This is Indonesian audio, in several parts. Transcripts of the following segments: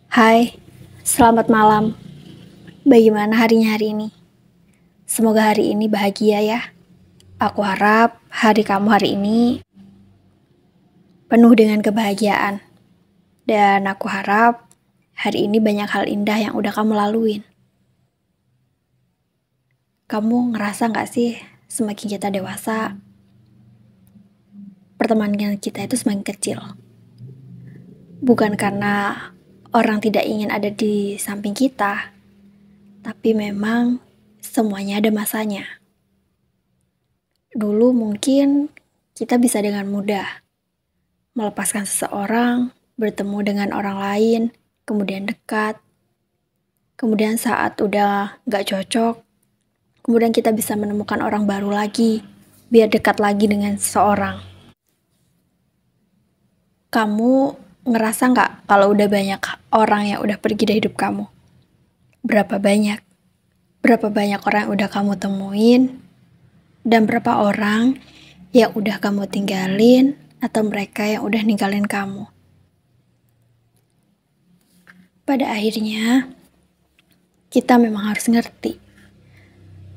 Hai, selamat malam. Bagaimana harinya hari ini? Semoga hari ini bahagia ya. Aku harap hari kamu hari ini penuh dengan kebahagiaan. Dan aku harap hari ini banyak hal indah yang udah kamu laluin. Kamu ngerasa gak sih semakin kita dewasa, pertemanan kita itu semakin kecil? Bukan karena orang tidak ingin ada di samping kita, tapi memang semuanya ada masanya. Dulu mungkin kita bisa dengan mudah melepaskan seseorang, bertemu dengan orang lain, kemudian dekat. Kemudian saat udah gak cocok, kemudian kita bisa menemukan orang baru lagi, biar dekat lagi dengan seseorang. Kamu ngerasa gak kalau udah banyak orang yang udah pergi dari hidup kamu? Berapa banyak? Berapa banyak orang yang udah kamu temuin? Dan berapa orang yang udah kamu tinggalin atau mereka yang udah ninggalin kamu? Pada akhirnya, kita memang harus ngerti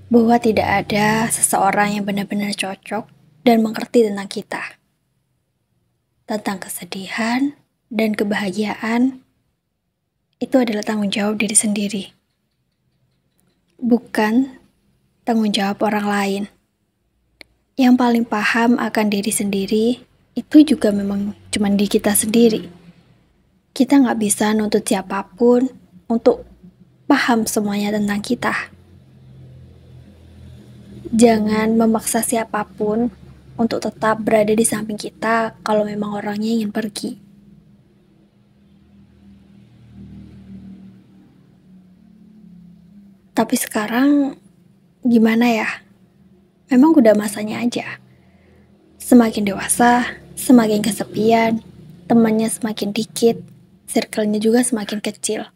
bahwa tidak ada seseorang yang benar-benar cocok dan mengerti tentang kita. Tentang kesedihan dan kebahagiaan, itu adalah tanggung jawab diri sendiri. Bukan tanggung jawab orang lain. Yang paling paham akan diri sendiri, itu juga memang cuma di kita sendiri. Kita nggak bisa nuntut siapapun untuk paham semuanya tentang kita. Jangan memaksa siapapun untuk tetap berada di samping kita kalau memang orangnya ingin pergi. Tapi sekarang gimana ya? Memang udah masanya aja. Semakin dewasa, semakin kesepian, temannya semakin dikit, circle-nya juga semakin kecil.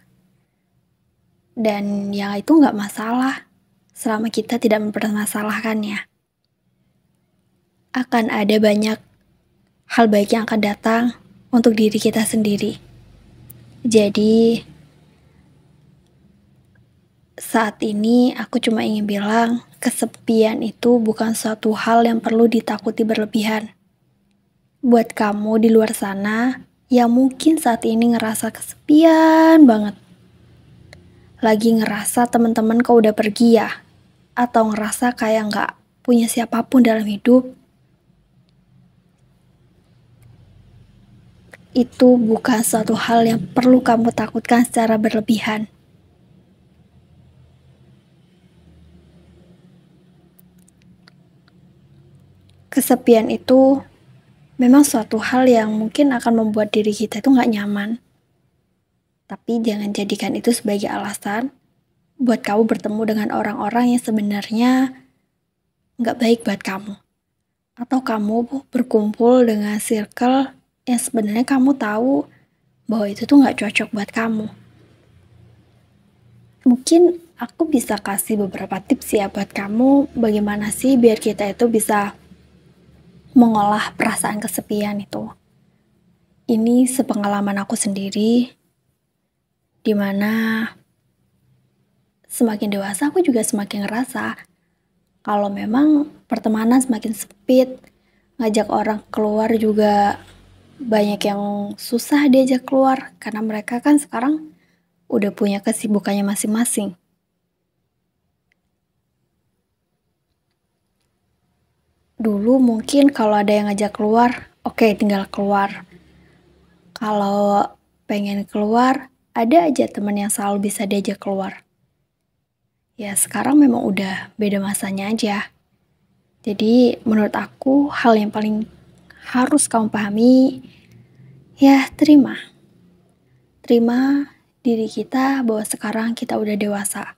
Dan ya itu nggak masalah, selama kita tidak mempermasalahkannya. Akan ada banyak hal baik yang akan datang untuk diri kita sendiri. Jadi, saat ini aku cuma ingin bilang, kesepian itu bukan suatu hal yang perlu ditakuti berlebihan. Buat kamu di luar sana yang mungkin saat ini ngerasa kesepian banget, lagi ngerasa teman-teman kau udah pergi ya, atau ngerasa kayak nggak punya siapapun dalam hidup, itu bukan suatu hal yang perlu kamu takutkan secara berlebihan. Kesepian itu memang suatu hal yang mungkin akan membuat diri kita itu nggak nyaman. Tapi jangan jadikan itu sebagai alasan buat kamu bertemu dengan orang-orang yang sebenarnya nggak baik buat kamu. Atau kamu berkumpul dengan circle yang sebenarnya kamu tahu bahwa itu tuh nggak cocok buat kamu. Mungkin aku bisa kasih beberapa tips ya buat kamu, bagaimana sih biar kita itu bisa mengolah perasaan kesepian itu. Ini sepengalaman aku sendiri, dimana semakin dewasa aku juga semakin ngerasa kalau memang pertemanan semakin sempit, ngajak orang keluar juga banyak yang susah diajak keluar karena mereka kan sekarang udah punya kesibukannya masing-masing. Dulu mungkin kalau ada yang ngajak keluar, oke, tinggal keluar. Kalau pengen keluar, ada aja teman yang selalu bisa diajak keluar. Ya sekarang memang udah beda masanya aja. Jadi menurut aku hal yang paling harus kamu pahami, ya terima. Terima diri kita bahwa sekarang kita udah dewasa.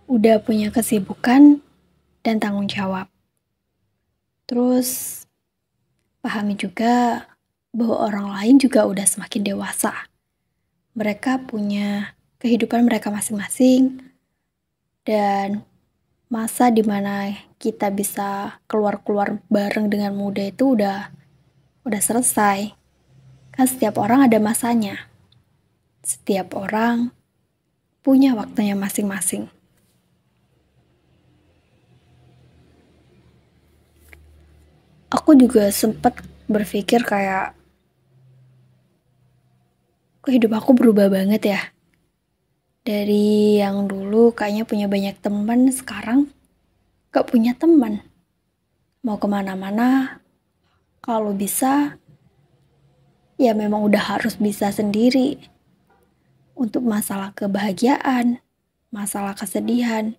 Udah punya kesibukan dan tanggung jawab. Terus pahami juga bahwa orang lain juga udah semakin dewasa. Mereka punya kehidupan mereka masing-masing dan masa dimana kita bisa keluar-keluar bareng dengan mudah itu udah selesai. Kan setiap orang ada masanya. Setiap orang punya waktunya masing-masing. Aku juga sempat berpikir kayak, kok hidup aku berubah banget ya. Dari yang dulu kayaknya punya banyak teman, sekarang gak punya teman. Mau kemana-mana, kalau bisa, ya memang udah harus bisa sendiri. Untuk masalah kebahagiaan, masalah kesedihan,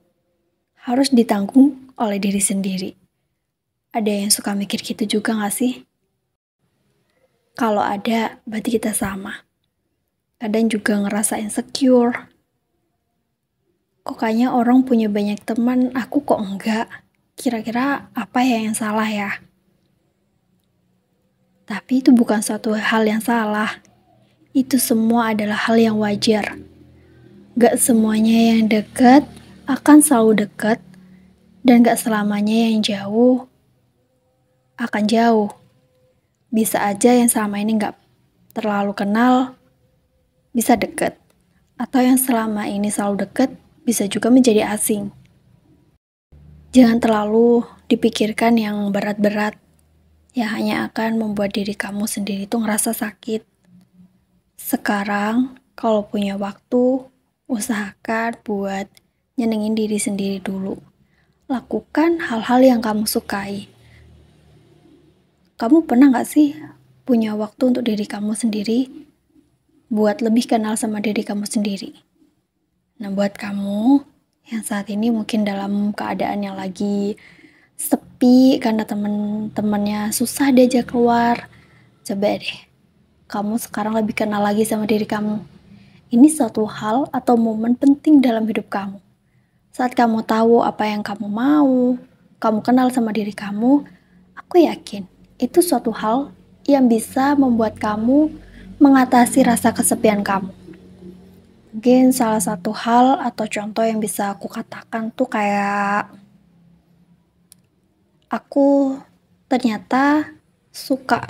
harus ditanggung oleh diri sendiri. Ada yang suka mikir gitu juga gak sih? Kalau ada, berarti kita sama. Kadang juga ngerasa insecure. Kok kayaknya orang punya banyak teman, aku kok enggak? Kira-kira apa ya yang salah ya? Tapi itu bukan suatu hal yang salah. Itu semua adalah hal yang wajar. Gak semuanya yang dekat akan selalu dekat, dan gak selamanya yang jauh akan jauh. Bisa aja yang selama ini gak terlalu kenal, bisa dekat. Atau yang selama ini selalu dekat, bisa juga menjadi asing. Jangan terlalu dipikirkan yang berat-berat, yang hanya akan membuat diri kamu sendiri tuh ngerasa sakit. Sekarang, kalau punya waktu, usahakan buat nyenengin diri sendiri dulu. Lakukan hal-hal yang kamu sukai. Kamu pernah gak sih punya waktu untuk diri kamu sendiri, buat lebih kenal sama diri kamu sendiri? Nah, buat kamu yang saat ini mungkin dalam keadaan yang lagi sepi karena teman-temannya susah diajak keluar, coba deh kamu sekarang lebih kenal lagi sama diri kamu. Ini suatu hal atau momen penting dalam hidup kamu. Saat kamu tahu apa yang kamu mau, kamu kenal sama diri kamu, aku yakin itu suatu hal yang bisa membuat kamu mengatasi rasa kesepian kamu. Mungkin salah satu hal atau contoh yang bisa aku katakan tuh kayak, aku ternyata suka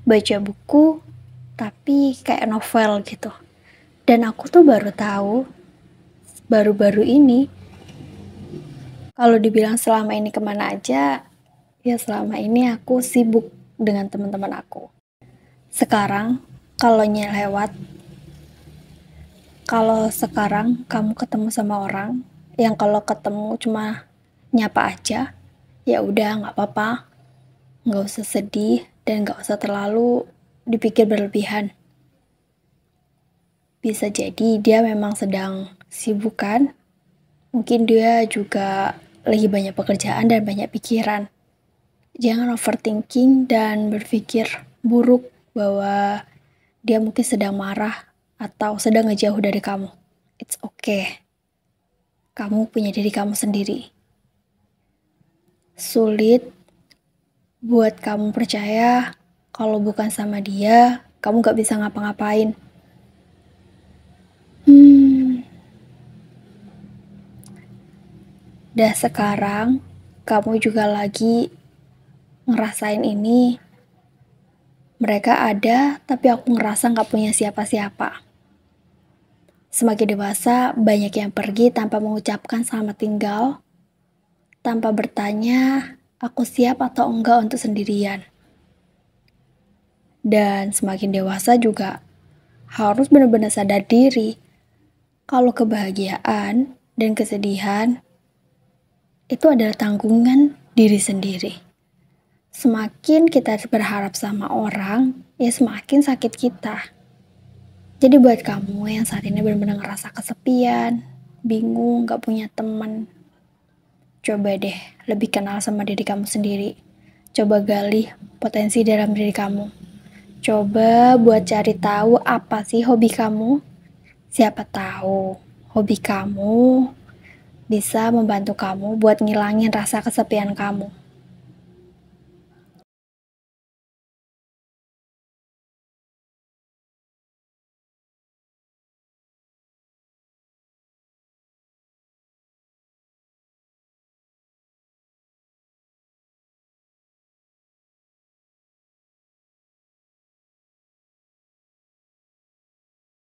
baca buku tapi kayak novel gitu. Dan aku tuh baru tahu baru-baru ini, kalau dibilang selama ini kemana aja, ya selama ini aku sibuk dengan teman-teman aku. Sekarang kalau sekarang kamu ketemu sama orang yang kalau ketemu cuma nyapa aja, ya udah nggak apa-apa, nggak usah sedih dan nggak usah terlalu dipikir berlebihan. Bisa jadi dia memang sedang sibuk kan, mungkin dia juga lagi banyak pekerjaan dan banyak pikiran. Jangan overthinking dan berpikir buruk bahwa dia mungkin sedang marah atau sedang ngejauh dari kamu. It's okay. Kamu punya diri kamu sendiri. Sulit buat kamu percaya kalau bukan sama dia, kamu gak bisa ngapa-ngapain. Dah sekarang, kamu juga lagi ngerasain ini. Mereka ada, tapi aku ngerasa gak punya siapa-siapa. Semakin dewasa, banyak yang pergi tanpa mengucapkan selamat tinggal, tanpa bertanya, aku siap atau enggak untuk sendirian. Dan semakin dewasa juga harus benar-benar sadar diri kalau kebahagiaan dan kesedihan itu adalah tanggungan diri sendiri. Semakin kita berharap sama orang, ya semakin sakit kita. Jadi buat kamu yang saat ini benar-benar ngerasa kesepian, bingung, gak punya teman, coba deh lebih kenal sama diri kamu sendiri. Coba gali potensi dalam diri kamu. Coba buat cari tahu apa sih hobi kamu. Siapa tahu hobi kamu bisa membantu kamu buat ngilangin rasa kesepian kamu.